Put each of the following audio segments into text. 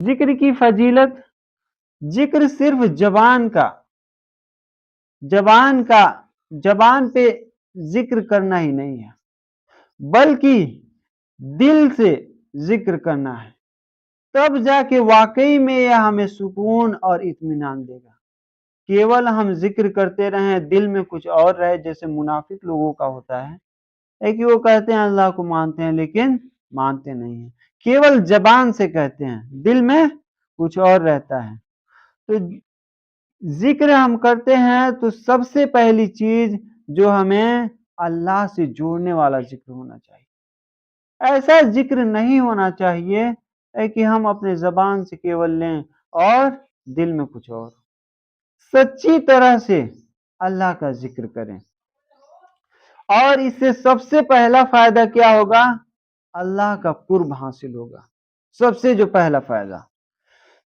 ذکر کی فضیلت، ذکر صرف زبان پہ ذکر کرنا ہی نہیں ہے، بلکہ دل سے ذکر کرنا ہے، تب جا کے واقعی میں یہ ہمیں سکون اور اطمینان دے گا۔ کیول ہم ذکر کرتے رہیں، دل میں کچھ اور رہے، جیسے منافق لوگوں کا ہوتا ہے کہ وہ کہتے ہیں اللہ کو مانتے ہیں لیکن مانتے نہیں ہیں، کیول زبان سے کہتے ہیں، دل میں کچھ اور رہتا ہے۔ تو ذکر ہم کرتے ہیں تو سب سے پہلی چیز جو ہمیں اللہ سے جوڑنے والا ذکر ہونا چاہیے۔ ایسا ذکر نہیں ہونا چاہیے کہ ہم اپنے زبان سے کیول لیں اور دل میں کچھ اور۔ سچی طرح سے اللہ کا ذکر کریں، اور اس سے سب سے پہلا فائدہ کیا ہوگا؟ اللہ کا قرب حاصل ہوگا۔ سب سے جو پہلا فائدہ،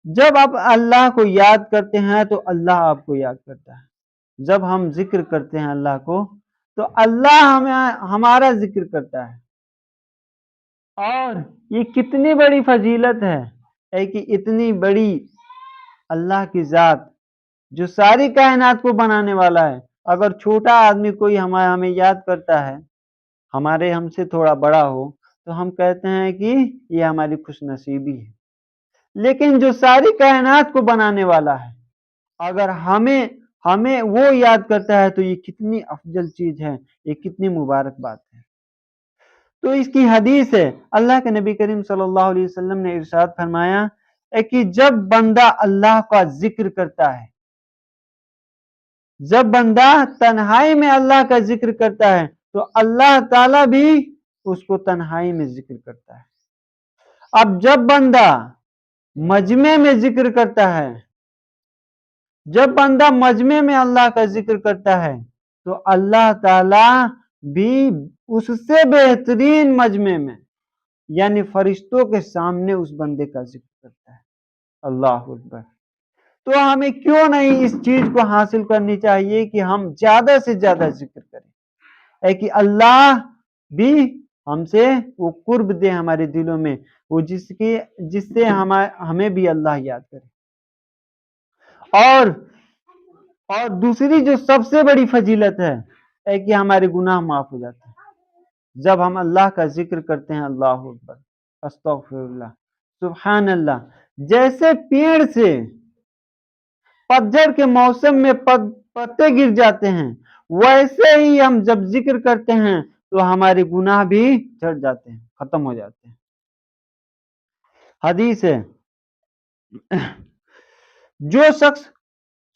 جب آپ اللہ کو یاد کرتے ہیں تو اللہ آپ کو یاد کرتا ہے۔ جب ہم ذکر کرتے ہیں اللہ کو تو اللہ ہمارا ذکر کرتا ہے۔ اور یہ کتنی بڑی فضیلت ہے کہ اتنی بڑی اللہ کی ذات جو ساری کائنات کو بنانے والا ہے، اگر چھوٹا آدمی کوئی ہمیں یاد کرتا ہے، ہم سے تھوڑا بڑا ہو، تو ہم کہتے ہیں کہ یہ ہماری خوش نصیبی ہے۔ لیکن جو ساری کائنات کو بنانے والا ہے، اگر ہمیں وہ یاد کرتا ہے تو یہ کتنی افضل چیز ہے، یہ کتنی مبارک بات ہے۔ تو اس کی حدیث ہے، اللہ کے نبی کریم صلی اللہ علیہ وسلم نے ارشاد فرمایا کہ جب بندہ اللہ کا ذکر کرتا ہے، جب بندہ تنہائی میں اللہ کا ذکر کرتا ہے تو اللہ تعالیٰ بھی اس کو تنہائی میں ذکر کرتا ہے۔ اب جب بندہ مجمع میں ذکر کرتا ہے، جب بندہ مجمع میں اللہ کا ذکر کرتا ہے تو اللہ تعالیٰ بھی اس سے بہترین مجمع میں، یعنی فرشتوں کے سامنے اس بندے کا ذکر کرتا ہے۔ اللہ اکبر۔ تو ہمیں کیوں نہیں اس چیز کو حاصل کرنی چاہیے کہ ہم زیادہ سے زیادہ ذکر کریں، کہ اللہ بھی ہم سے وہ قرب دے ہمارے دلوں میں، وہ جس سے ہمیں بھی اللہ یاد کرے۔ اور دوسری جو سب سے بڑی فضیلت ہے کہ ہمارے گناہ معاف ہو جاتے ہیں جب ہم اللہ کا ذکر کرتے ہیں۔ اللہ اکبر، استغفر اللہ، سبحان اللہ۔ جیسے پیڑ سے پتجھڑ کے موسم میں پتے گر جاتے ہیں، ویسے ہی ہم جب ذکر کرتے ہیں تو ہمارے گناہ بھی جھڑ جاتے ہیں، ختم ہو جاتے ہیں۔ حدیث ہے، جو شخص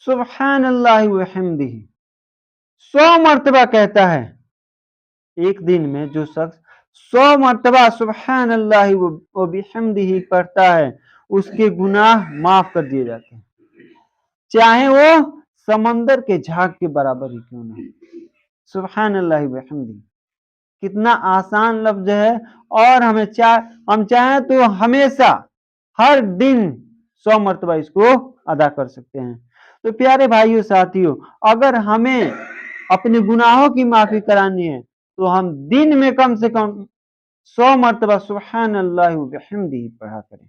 سبحان اللہ وحمدہ 100 مرتبہ کہتا ہے، ایک دن میں جو شخص 100 مرتبہ سبحان اللہ وبحمدہ پڑھتا ہے، اس کے گناہ معاف کر دیے جاتے ہیں، چاہے وہ سمندر کے جھاگ کے برابر ہی کیوں نہ۔ سبحان اللہ وبحمدہ کتنا آسان لفظ ہے، اور ہم چاہیں تو ہمیشہ ہر دن 100 مرتبہ اس کو ادا کر سکتے ہیں۔ تو پیارے بھائیو ساتھیو، اگر ہمیں اپنے گناہوں کی معافی کرانی ہے تو ہم دن میں کم سے کم 100 مرتبہ سبحان اللہ وبحمدہ پڑھا کریں۔